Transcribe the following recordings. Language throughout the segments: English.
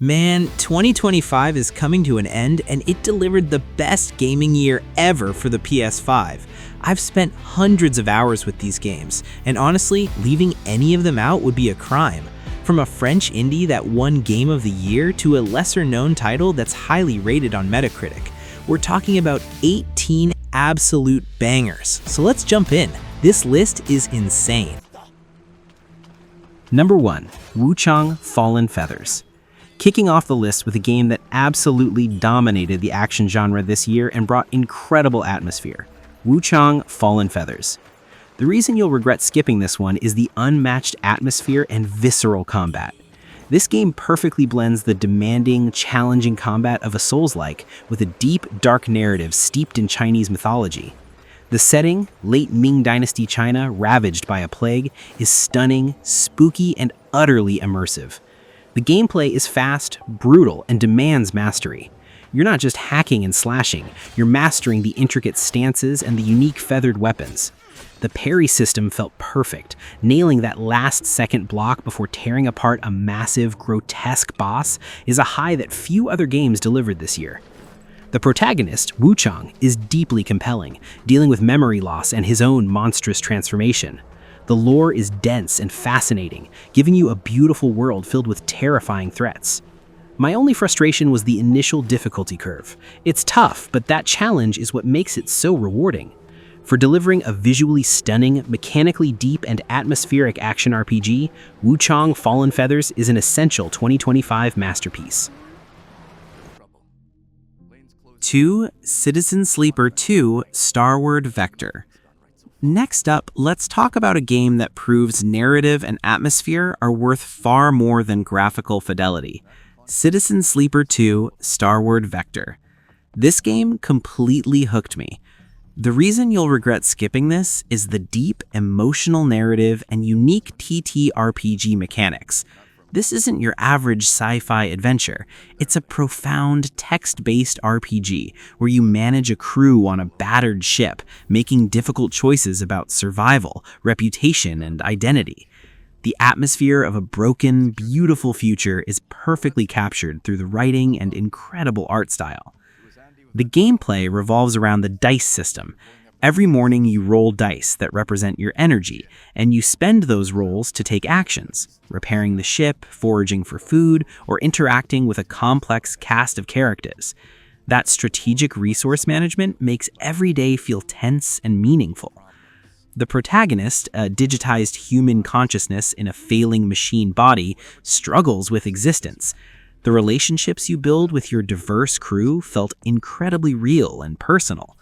Man, 2025 is coming to an end and it delivered the best gaming year ever for the PS5. I've spent hundreds of hours with these games, and honestly, leaving any of them out would be a crime. From a French indie that won Game of the Year to a lesser-known title that's highly rated on Metacritic, we're talking about 18 absolute bangers. So let's jump in. This list is insane. Number 1. Wuchang Fallen Feathers. Kicking off the list with a game that absolutely dominated the action genre this year and brought incredible atmosphere. Wuchang Fallen Feathers. The reason you'll regret skipping this one is the unmatched atmosphere and visceral combat. This game perfectly blends the demanding, challenging combat of a Souls-like with a deep, dark narrative steeped in Chinese mythology. The setting, late Ming Dynasty China ravaged by a plague, is stunning, spooky, and utterly immersive. The gameplay is fast, brutal, and demands mastery. You're not just hacking and slashing, you're mastering the intricate stances and the unique feathered weapons. The parry system felt perfect, nailing that last-second block before tearing apart a massive, grotesque boss is a high that few other games delivered this year. The protagonist, Wuchang, is deeply compelling, dealing with memory loss and his own monstrous transformation. The lore is dense and fascinating, giving you a beautiful world filled with terrifying threats. My only frustration was the initial difficulty curve. It's tough, but that challenge is what makes it so rewarding. For delivering a visually stunning, mechanically deep, and atmospheric action RPG, Wuchang Fallen Feathers is an essential 2025 masterpiece. 2. Citizen Sleeper 2 Starward Vector. Next up, let's talk about a game that proves narrative and atmosphere are worth far more than graphical fidelity. Citizen Sleeper 2 Starward Vector. This game completely hooked me. The reason you'll regret skipping this is the deep, emotional narrative and unique TTRPG mechanics. This isn't your average sci-fi adventure. It's a profound text-based RPG where you manage a crew on a battered ship, making difficult choices about survival, reputation, and identity. The atmosphere of a broken, beautiful future is perfectly captured through the writing and incredible art style. The gameplay revolves around the dice system. Every morning you roll dice that represent your energy, and you spend those rolls to take actions, repairing the ship, foraging for food, or interacting with a complex cast of characters. That strategic resource management makes every day feel tense and meaningful. The protagonist, a digitized human consciousness in a failing machine body, struggles with existence. The relationships you build with your diverse crew felt incredibly real and personal.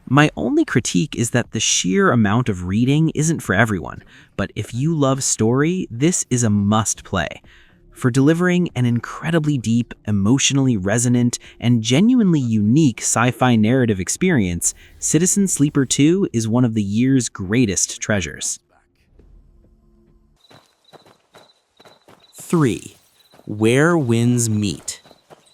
My only critique is that the sheer amount of reading isn't for everyone, but if you love story, this is a must-play. For delivering an incredibly deep, emotionally resonant, and genuinely unique sci-fi narrative experience, Citizen Sleeper 2 is one of the year's greatest treasures. 3. Where Winds Meet.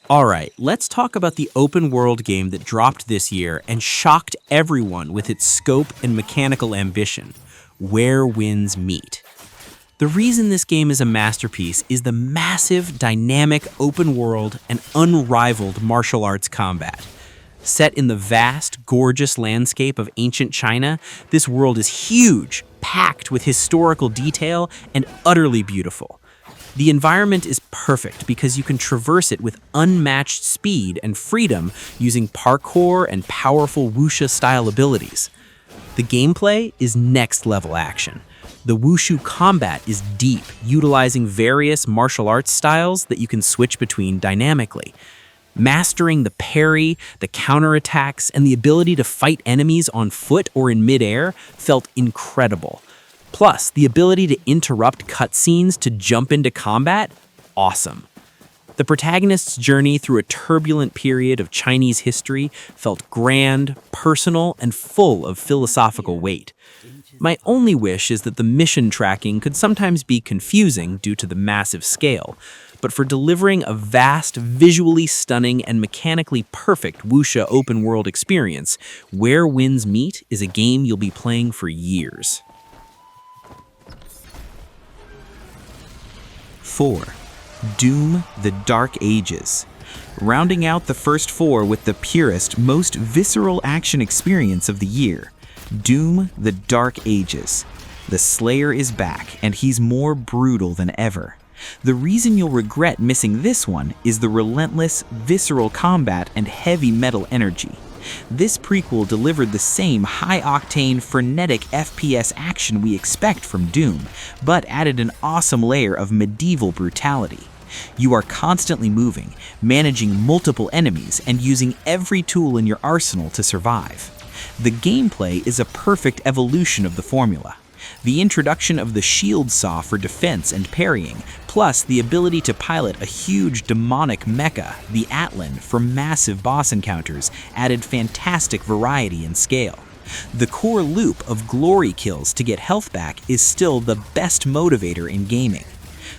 Alright, let's talk about the open world game that dropped this year and shocked everyone with its scope and mechanical ambition, Where Winds Meet. The reason this game is a masterpiece is the massive, dynamic, open world and unrivaled martial arts combat. Set in the vast, gorgeous landscape of ancient China, this world is huge, packed with historical detail, and utterly beautiful. The environment is perfect because you can traverse it with unmatched speed and freedom using parkour and powerful wuxia-style abilities. The gameplay is next-level action. The wushu combat is deep, utilizing various martial arts styles that you can switch between dynamically. Mastering the parry, the counterattacks, and the ability to fight enemies on foot or in midair felt incredible. Plus, the ability to interrupt cutscenes to jump into combat? Awesome. The protagonist's journey through a turbulent period of Chinese history felt grand, personal, and full of philosophical weight. My only wish is that the mission tracking could sometimes be confusing due to the massive scale, but for delivering a vast, visually stunning, and mechanically perfect wuxia open-world experience, Where Winds Meet is a game you'll be playing for years. 4. Doom: The Dark Ages. Rounding out the first four with the purest, most visceral action experience of the year, Doom: The Dark Ages. The Slayer is back, and he's more brutal than ever. The reason you'll regret missing this one is the relentless, visceral combat and heavy metal energy. This prequel delivered the same high-octane, frenetic FPS action we expect from Doom, but added an awesome layer of medieval brutality. You are constantly moving, managing multiple enemies, and using every tool in your arsenal to survive. The gameplay is a perfect evolution of the formula. The introduction of the shield saw for defense and parrying, plus the ability to pilot a huge demonic mecha, the Atlan, for massive boss encounters, added fantastic variety and scale. The core loop of glory kills to get health back is still the best motivator in gaming.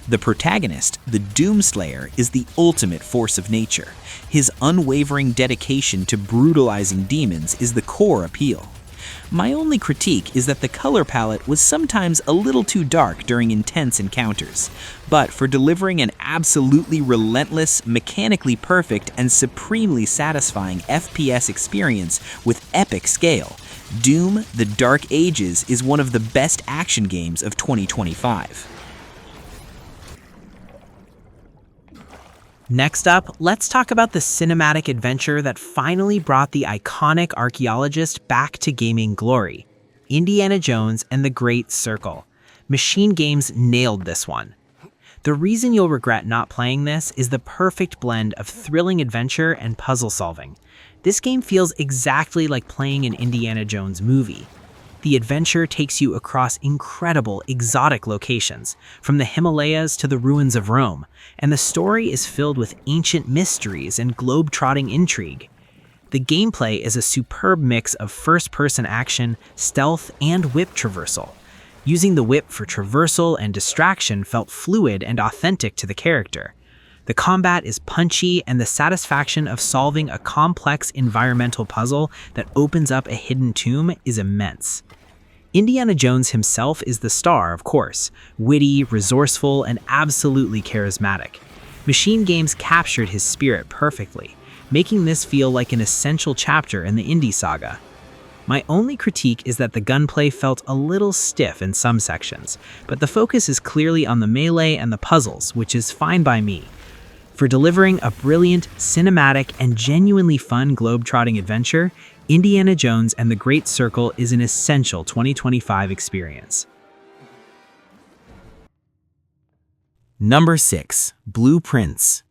The protagonist, the Doomslayer, is the ultimate force of nature. His unwavering dedication to brutalizing demons is the core appeal. My only critique is that the color palette was sometimes a little too dark during intense encounters, but for delivering an absolutely relentless, mechanically perfect, and supremely satisfying FPS experience with epic scale, Doom: The Dark Ages is one of the best action games of 2025. Next up, let's talk about the cinematic adventure that finally brought the iconic archaeologist back to gaming glory: Indiana Jones and the Great Circle. Machine Games nailed this one. The reason you'll regret not playing this is the perfect blend of thrilling adventure and puzzle solving. This game feels exactly like playing an Indiana Jones movie. The adventure takes you across incredible, exotic locations, from the Himalayas to the ruins of Rome, and the story is filled with ancient mysteries and globe-trotting intrigue. The gameplay is a superb mix of first-person action, stealth, and whip traversal. Using the whip for traversal and distraction felt fluid and authentic to the character. The combat is punchy, and the satisfaction of solving a complex environmental puzzle that opens up a hidden tomb is immense. Indiana Jones himself is the star, of course, witty, resourceful, and absolutely charismatic. Machine Games captured his spirit perfectly, making this feel like an essential chapter in the Indy saga. My only critique is that the gunplay felt a little stiff in some sections, but the focus is clearly on the melee and the puzzles, which is fine by me. For delivering a brilliant, cinematic, and genuinely fun globe-trotting adventure, Indiana Jones and the Great Circle is an essential 2025 experience. Number 6. Blueprints.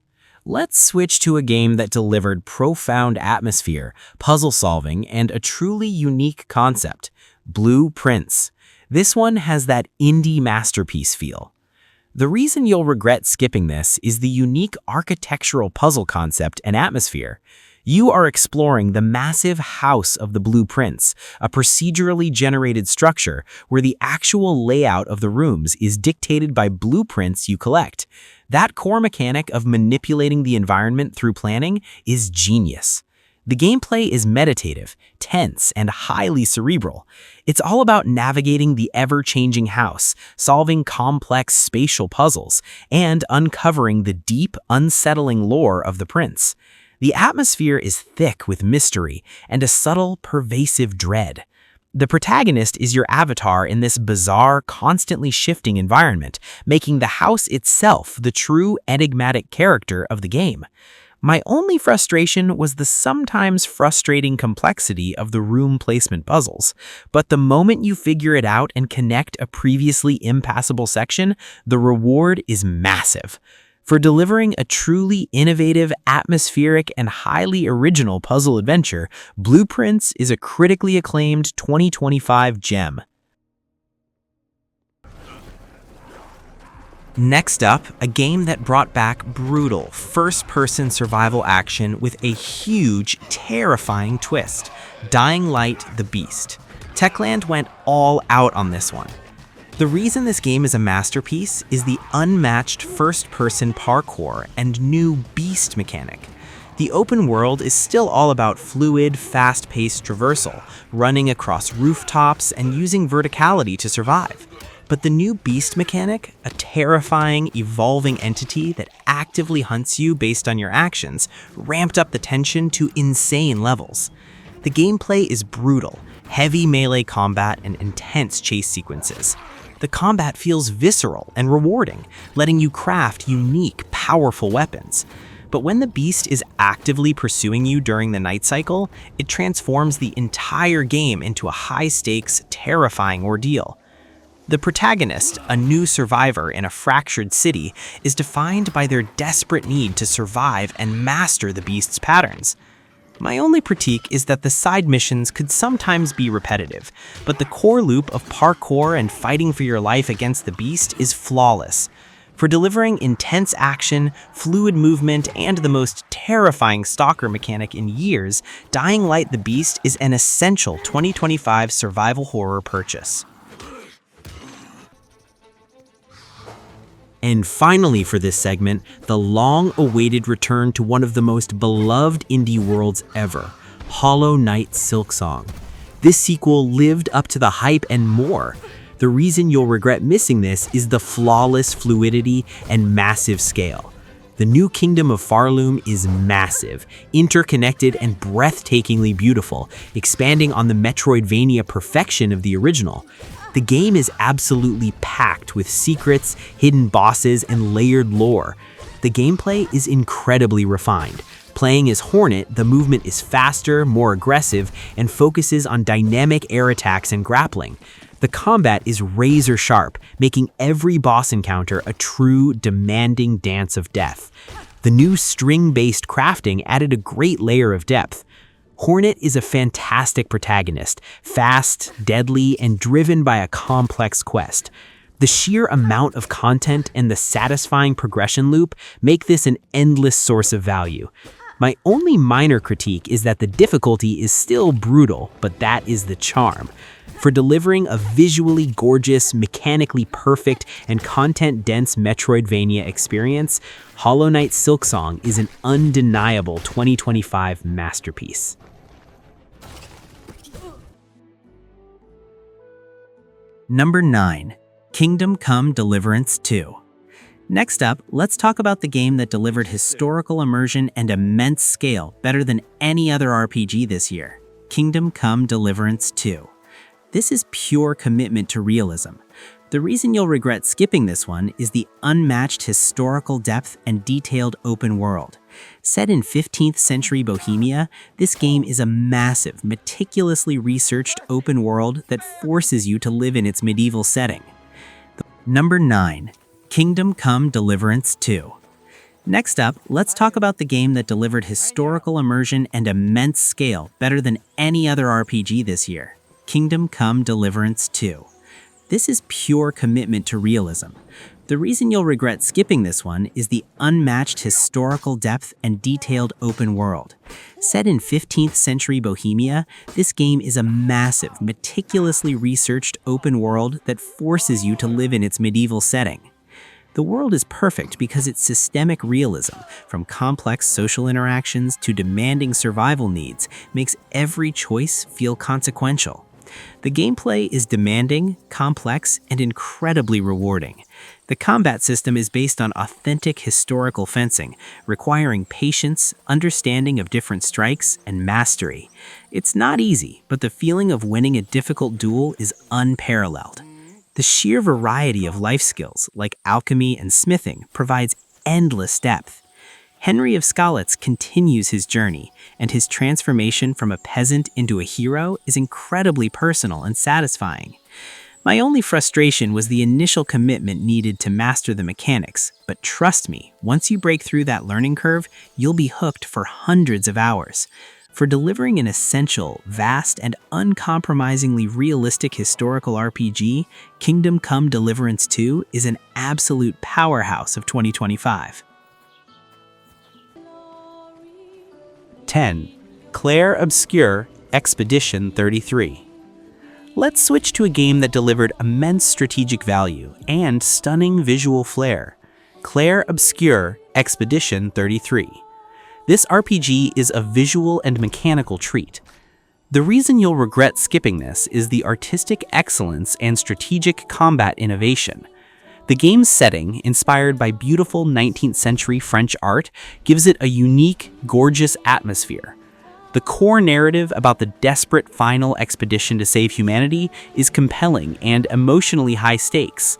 Let's switch to a game that delivered profound atmosphere, puzzle solving, and a truly unique concept: Blueprints. This one has that indie masterpiece feel. The reason you'll regret skipping this is the unique architectural puzzle concept and atmosphere. You are exploring the massive House of the Blueprints, a procedurally generated structure where the actual layout of the rooms is dictated by blueprints you collect. That core mechanic of manipulating the environment through planning is genius. The gameplay is meditative, tense, and highly cerebral. It's all about navigating the ever-changing house, solving complex spatial puzzles, and uncovering the deep, unsettling lore of the prince. The atmosphere is thick with mystery and a subtle, pervasive dread. The protagonist is your avatar in this bizarre, constantly shifting environment, making the house itself the true enigmatic character of the game. My only frustration was the sometimes frustrating complexity of the room placement puzzles, but the moment you figure it out and connect a previously impassable section, the reward is massive. For delivering a truly innovative, atmospheric, and highly original puzzle adventure, Blueprints is a critically acclaimed 2025 gem. Next up, a game that brought back brutal, first-person survival action with a huge, terrifying twist: Dying Light: The Beast. Techland went all out on this one. The reason this game is a masterpiece is the unmatched first-person parkour and new beast mechanic. The open world is still all about fluid, fast-paced traversal, running across rooftops and using verticality to survive. But the new beast mechanic, a terrifying, evolving entity that actively hunts you based on your actions, ramped up the tension to insane levels. The gameplay is brutal, heavy melee combat and intense chase sequences. The combat feels visceral and rewarding, letting you craft unique, powerful weapons. But when the beast is actively pursuing you during the night cycle, it transforms the entire game into a high-stakes, terrifying ordeal. The protagonist, a new survivor in a fractured city, is defined by their desperate need to survive and master the beast's patterns. My only critique is that the side missions could sometimes be repetitive, but the core loop of parkour and fighting for your life against the beast is flawless. For delivering intense action, fluid movement, and the most terrifying stalker mechanic in years, Dying Light the Beast is an essential 2025 survival horror purchase. And finally for this segment, the long-awaited return to one of the most beloved indie worlds ever, Hollow Knight Silksong. This sequel lived up to the hype and more. The reason you'll regret missing this is the flawless fluidity and massive scale. The new kingdom of Farloom is massive, interconnected, and breathtakingly beautiful, expanding on the Metroidvania perfection of the original. The game is absolutely packed with secrets, hidden bosses, and layered lore. The gameplay is incredibly refined. Playing as Hornet, the movement is faster, more aggressive, and focuses on dynamic air attacks and grappling. The combat is razor sharp, making every boss encounter a true, demanding dance of death. The new string-based crafting added a great layer of depth. Hornet is a fantastic protagonist, fast, deadly, and driven by a complex quest. The sheer amount of content and the satisfying progression loop make this an endless source of value. My only minor critique is that the difficulty is still brutal, but that is the charm. For delivering a visually gorgeous, mechanically perfect, and content-dense Metroidvania experience, Hollow Knight Silksong is an undeniable 2025 masterpiece. Number 9. Kingdom Come Deliverance 2. Next up, let's talk about the game that delivered historical immersion and immense scale better than any other RPG this year, Kingdom Come Deliverance 2. This is pure commitment to realism. The reason you'll regret skipping this one is the unmatched historical depth and detailed open world. Set in 15th century Bohemia, this game is a massive, meticulously researched open world that forces you to live in its medieval setting. Number 9. Kingdom Come Deliverance 2. Next up, let's talk about the game that delivered historical immersion and immense scale better than any other RPG this year, Kingdom Come Deliverance 2. This is pure commitment to realism. The reason you'll regret skipping this one is the unmatched historical depth and detailed open world. Set in 15th century Bohemia, this game is a massive, meticulously researched open world that forces you to live in its medieval setting. The world is perfect because its systemic realism, from complex social interactions to demanding survival needs, makes every choice feel consequential. The gameplay is demanding, complex, and incredibly rewarding. The combat system is based on authentic historical fencing, requiring patience, understanding of different strikes, and mastery. It's not easy, but the feeling of winning a difficult duel is unparalleled. The sheer variety of life skills, like alchemy and smithing, provides endless depth. Henry of Skalitz continues his journey, and his transformation from a peasant into a hero is incredibly personal and satisfying. My only frustration was the initial commitment needed to master the mechanics, but trust me, once you break through that learning curve, you'll be hooked for hundreds of hours. For delivering an essential, vast, and uncompromisingly realistic historical RPG, Kingdom Come Deliverance 2 is an absolute powerhouse of 2025. 10. Clair Obscur Expedition 33. Let's switch to a game that delivered immense strategic value and stunning visual flair. Clair Obscur Expedition 33. This RPG is a visual and mechanical treat. The reason you'll regret skipping this is the artistic excellence and strategic combat innovation. The game's setting, inspired by beautiful 19th century French art, gives it a unique, gorgeous atmosphere. The core narrative about the desperate final expedition to save humanity is compelling and emotionally high stakes.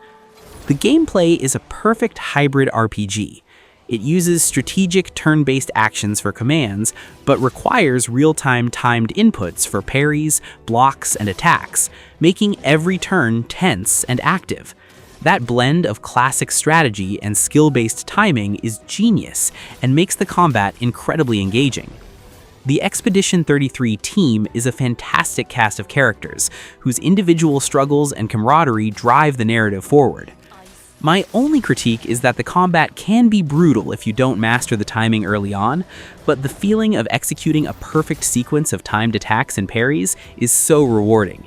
The gameplay is a perfect hybrid RPG. It uses strategic turn-based actions for commands, but requires real-time timed inputs for parries, blocks, and attacks, making every turn tense and active. That blend of classic strategy and skill-based timing is genius and makes the combat incredibly engaging. The Expedition 33 team is a fantastic cast of characters, whose individual struggles and camaraderie drive the narrative forward. My only critique is that the combat can be brutal if you don't master the timing early on, but the feeling of executing a perfect sequence of timed attacks and parries is so rewarding.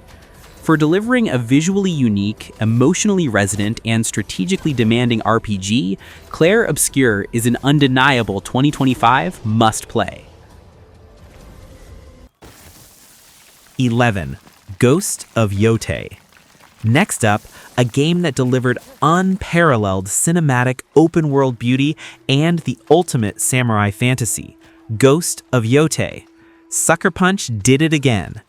For delivering a visually unique, emotionally resonant, and strategically demanding RPG, Clair Obscur is an undeniable 2025 must-play. 11. Ghost of Yōtei. Next up, a game that delivered unparalleled cinematic open-world beauty and the ultimate samurai fantasy, Ghost of Yōtei. Sucker Punch did it again.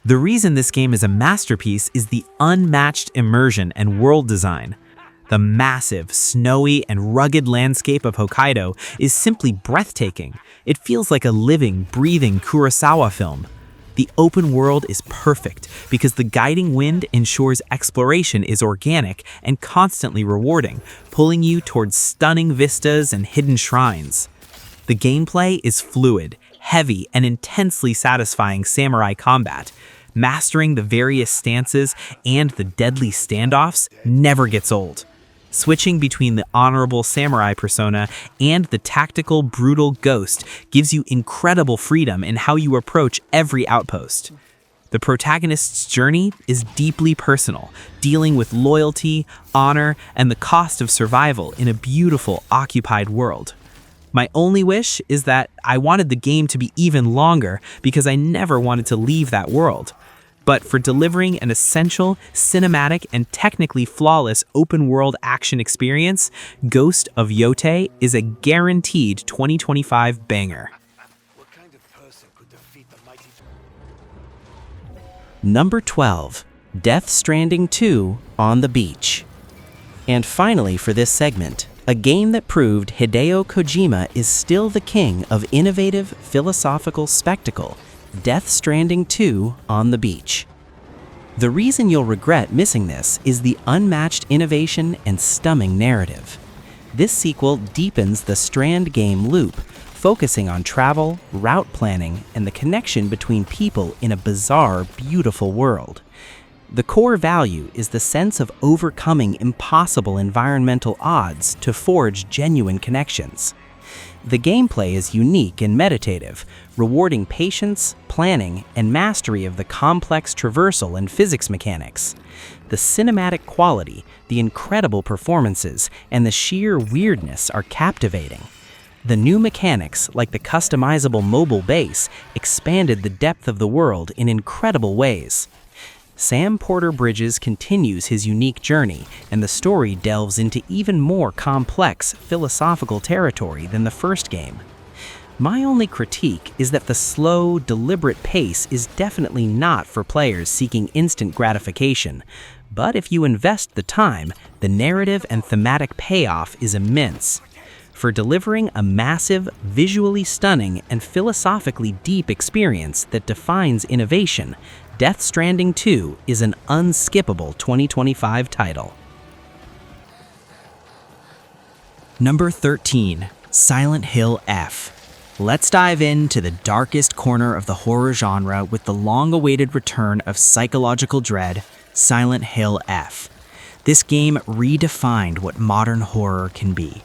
The reason this game is a masterpiece is the unmatched immersion and world design. The massive, snowy, and rugged landscape of Hokkaido is simply breathtaking. It feels like a living, breathing Kurosawa film. The open world is perfect because the guiding wind ensures exploration is organic and constantly rewarding, pulling you towards stunning vistas and hidden shrines. The gameplay is fluid, heavy, and intensely satisfying samurai combat. Mastering the various stances and the deadly standoffs never gets old. Switching between the honorable samurai persona and the tactical, brutal ghost gives you incredible freedom in how you approach every outpost. The protagonist's journey is deeply personal, dealing with loyalty, honor, and the cost of survival in a beautiful, occupied world. My only wish is that I wanted the game to be even longer because I never wanted to leave that world. But for delivering an essential, cinematic, and technically flawless open-world action experience, Ghost of Yōtei is a guaranteed 2025 banger. Number 12. Death Stranding 2 on the Beach. And finally for this segment, a game that proved Hideo Kojima is still the king of innovative philosophical spectacle, Death Stranding 2 on the Beach. The reason you'll regret missing this is the unmatched innovation and stunning narrative. This sequel deepens the Strand game loop, focusing on travel, route planning, and the connection between people in a bizarre, beautiful world. The core value is the sense of overcoming impossible environmental odds to forge genuine connections. The gameplay is unique and meditative, rewarding patience, planning, and mastery of the complex traversal and physics mechanics. The cinematic quality, the incredible performances, and the sheer weirdness are captivating. The new mechanics, like the customizable mobile base, expanded the depth of the world in incredible ways. Sam Porter Bridges continues his unique journey, and the story delves into even more complex philosophical territory than the first game. My only critique is that the slow, deliberate pace is definitely not for players seeking instant gratification, but if you invest the time, the narrative and thematic payoff is immense. For delivering a massive, visually stunning, and philosophically deep experience that defines innovation, Death Stranding 2 is an unskippable 2025 title. Number 13. Silent Hill F. Let's dive into the darkest corner of the horror genre with the long-awaited return of psychological dread, Silent Hill F. This game redefined what modern horror can be.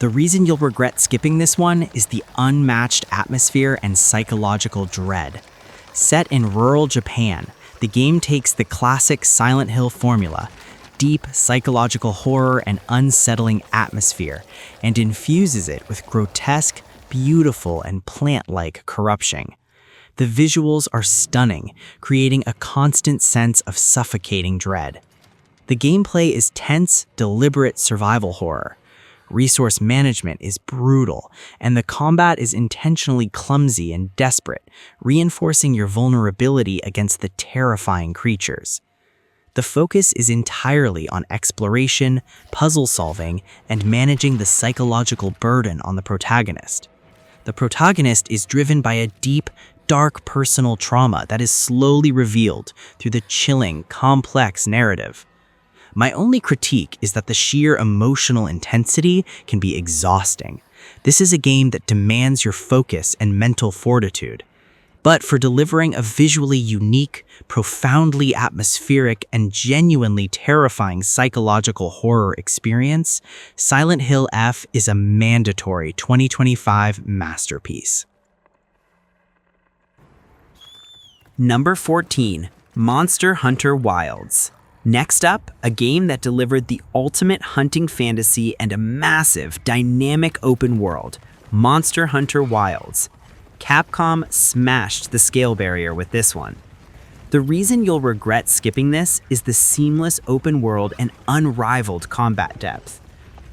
The reason you'll regret skipping this one is the unmatched atmosphere and psychological dread. Set in rural Japan, the game takes the classic Silent Hill formula, deep psychological horror and unsettling atmosphere, and infuses it with grotesque, beautiful, and plant-like corruption. The visuals are stunning, creating a constant sense of suffocating dread. The gameplay is tense, deliberate survival horror. Resource management is brutal, and the combat is intentionally clumsy and desperate, reinforcing your vulnerability against the terrifying creatures. The focus is entirely on exploration, puzzle solving, and managing the psychological burden on the protagonist. The protagonist is driven by a deep, dark personal trauma that is slowly revealed through the chilling, complex narrative. My only critique is that the sheer emotional intensity can be exhausting. This is a game that demands your focus and mental fortitude. But for delivering a visually unique, profoundly atmospheric, and genuinely terrifying psychological horror experience, Silent Hill F is a mandatory 2025 masterpiece. Number 14, Monster Hunter Wilds. Next up, a game that delivered the ultimate hunting fantasy and a massive, dynamic open world, Monster Hunter Wilds. Capcom smashed the scale barrier with this one. The reason you'll regret skipping this is the seamless open world and unrivaled combat depth.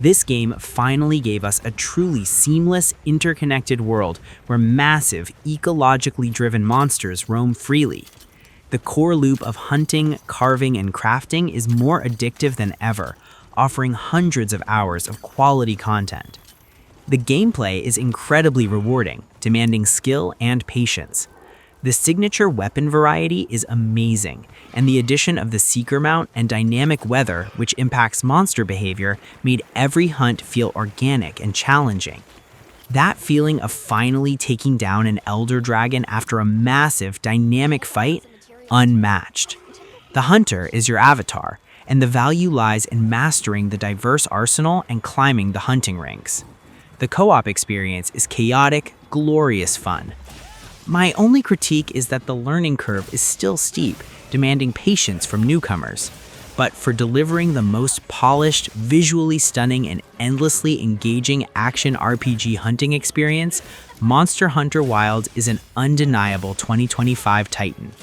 This game finally gave us a truly seamless, interconnected world where massive, ecologically driven monsters roam freely. The core loop of hunting, carving, and crafting is more addictive than ever, offering hundreds of hours of quality content. The gameplay is incredibly rewarding, demanding skill and patience. The signature weapon variety is amazing, and the addition of the Seeker mount and dynamic weather, which impacts monster behavior, made every hunt feel organic and challenging. That feeling of finally taking down an elder dragon after a massive, dynamic fight, unmatched. The hunter is your avatar, and the value lies in mastering the diverse arsenal and climbing the hunting ranks. The co-op experience is chaotic, glorious fun. My only critique is that the learning curve is still steep, demanding patience from newcomers. But for delivering the most polished, visually stunning, and endlessly engaging action RPG hunting experience, Monster Hunter Wilds is an undeniable 2025 titan.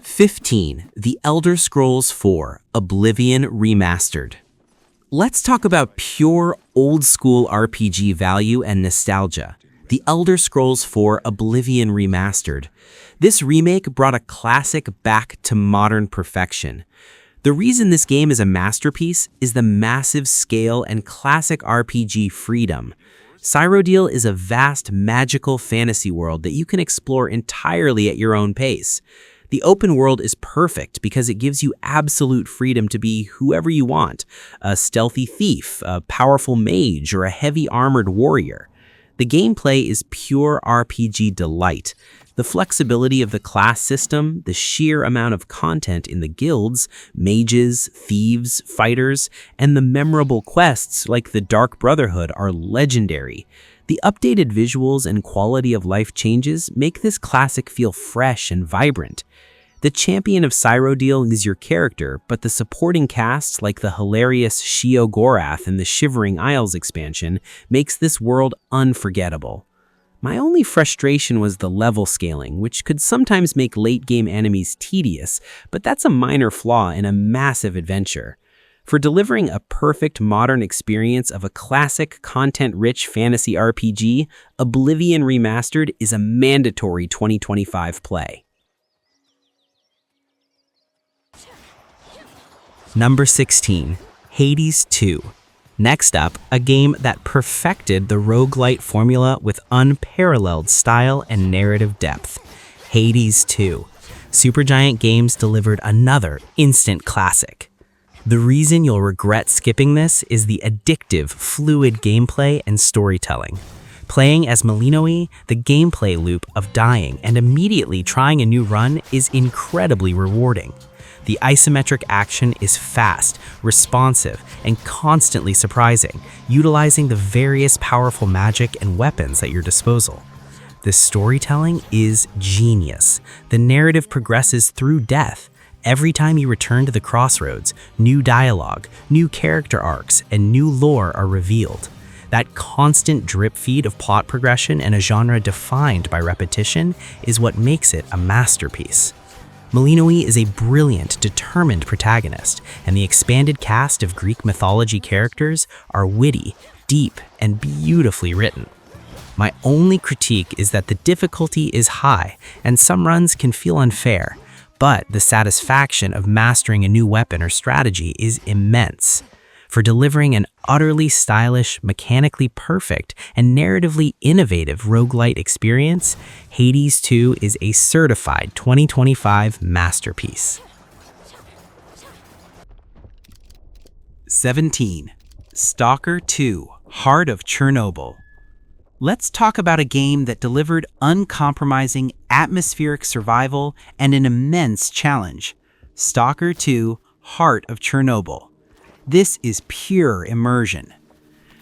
15. The Elder Scrolls IV: Oblivion Remastered. Let's talk about pure old-school RPG value and nostalgia. The Elder Scrolls IV: Oblivion Remastered. This remake brought a classic back to modern perfection. The reason this game is a masterpiece is the massive scale and classic RPG freedom. Cyrodiil is a vast, magical fantasy world that you can explore entirely at your own pace. The open world is perfect because it gives you absolute freedom to be whoever you want, a stealthy thief, a powerful mage, or a heavy armored warrior. The gameplay is pure RPG delight. The flexibility of the class system, the sheer amount of content in the guilds, mages, thieves, fighters, and the memorable quests like the Dark Brotherhood are legendary. The updated visuals and quality of life changes make this classic feel fresh and vibrant. The champion of Cyrodiil is your character, but the supporting cast, like the hilarious Sheogorath in the Shivering Isles expansion, makes this world unforgettable. My only frustration was the level scaling, which could sometimes make late-game enemies tedious, but that's a minor flaw in a massive adventure. For delivering a perfect modern experience of a classic, content-rich fantasy RPG, Oblivion Remastered is a mandatory 2025 play. Number 16, Hades 2. Next up, a game that perfected the roguelite formula with unparalleled style and narrative depth. Hades 2. Supergiant Games delivered another instant classic. The reason you'll regret skipping this is the addictive, fluid gameplay and storytelling. Playing as Melinoe, the gameplay loop of dying and immediately trying a new run is incredibly rewarding. The isometric action is fast, responsive, and constantly surprising, utilizing the various powerful magic and weapons at your disposal. The storytelling is genius. The narrative progresses through death. Every time you return to the crossroads, new dialogue, new character arcs, and new lore are revealed. That constant drip feed of plot progression and a genre defined by repetition is what makes it a masterpiece. Malinoi is a brilliant, determined protagonist, and the expanded cast of Greek mythology characters are witty, deep, and beautifully written. My only critique is that the difficulty is high, and some runs can feel unfair, but the satisfaction of mastering a new weapon or strategy is immense. For delivering an utterly stylish, mechanically perfect, and narratively innovative roguelite experience, Hades 2 is a certified 2025 masterpiece. 17. S.T.A.L.K.E.R 2: Heart of Chornobyl. Let's talk about a game that delivered uncompromising atmospheric survival and an immense challenge. S.T.A.L.K.E.R 2: Heart of Chornobyl. This is pure immersion.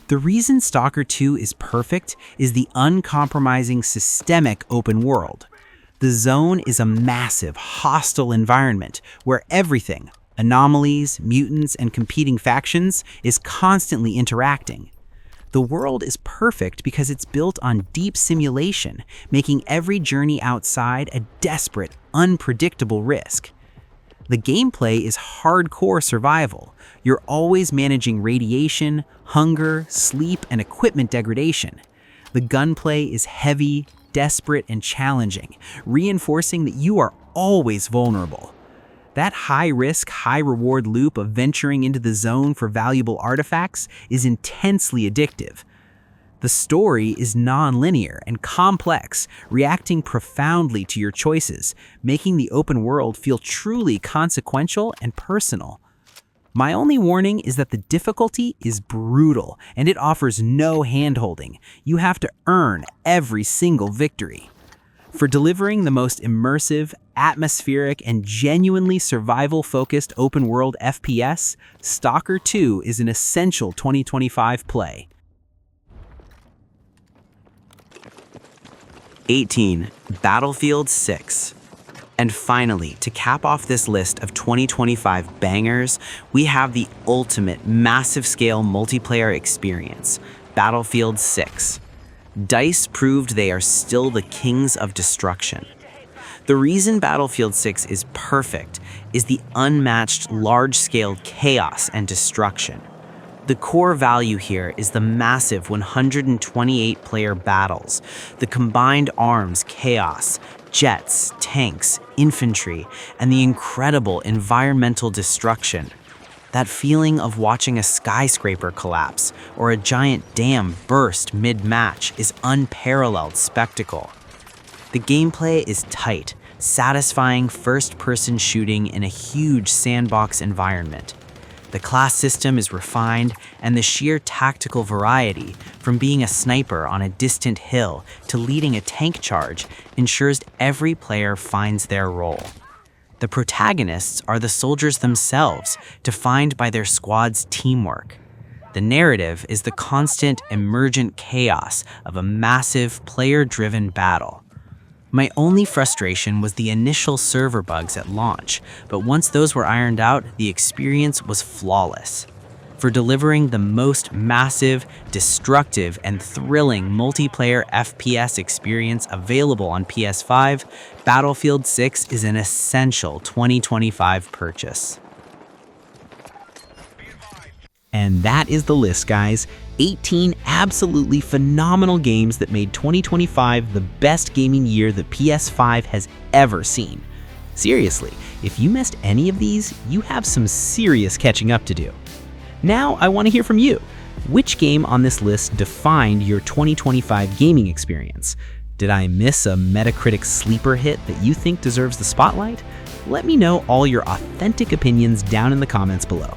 The reason S.T.A.L.K.E.R 2 is perfect is the uncompromising systemic open world. The zone is a massive, hostile environment where everything, anomalies, mutants, and competing factions, is constantly interacting. The world is perfect because it's built on deep simulation, making every journey outside a desperate, unpredictable risk. The gameplay is hardcore survival. You're always managing radiation, hunger, sleep, and equipment degradation. The gunplay is heavy, desperate, and challenging, reinforcing that you are always vulnerable. That high-risk, high-reward loop of venturing into the zone for valuable artifacts is intensely addictive. The story is non-linear and complex, reacting profoundly to your choices, making the open world feel truly consequential and personal. My only warning is that the difficulty is brutal, and it offers no hand-holding. You have to earn every single victory. For delivering the most immersive, atmospheric, and genuinely survival-focused open-world FPS, S.T.A.L.K.E.R 2 is an essential 2025 play. 18. Battlefield 6. And finally, to cap off this list of 2025 bangers, we have the ultimate massive-scale multiplayer experience, Battlefield 6. DICE proved they are still the kings of destruction. The reason Battlefield 6 is perfect is the unmatched large-scale chaos and destruction. The core value here is the massive 128-player battles, the combined arms chaos, jets, tanks, infantry, and the incredible environmental destruction. That feeling of watching a skyscraper collapse or a giant dam burst mid-match is unparalleled spectacle. The gameplay is tight, satisfying first-person shooting in a huge sandbox environment. The class system is refined, and the sheer tactical variety, from being a sniper on a distant hill to leading a tank charge, ensures every player finds their role. The protagonists are the soldiers themselves, defined by their squad's teamwork. The narrative is the constant, emergent chaos of a massive, player-driven battle. My only frustration was the initial server bugs at launch, but once those were ironed out, the experience was flawless. For delivering the most massive, destructive, and thrilling multiplayer FPS experience available on PS5, Battlefield 6 is an essential 2025 purchase. And that is the list, guys. 18 absolutely phenomenal games that made 2025 the best gaming year the PS5 has ever seen. Seriously, if you missed any of these, you have some serious catching up to do. Now, I want to hear from you. Which game on this list defined your 2025 gaming experience? Did I miss a Metacritic sleeper hit that you think deserves the spotlight? Let me know all your authentic opinions down in the comments below.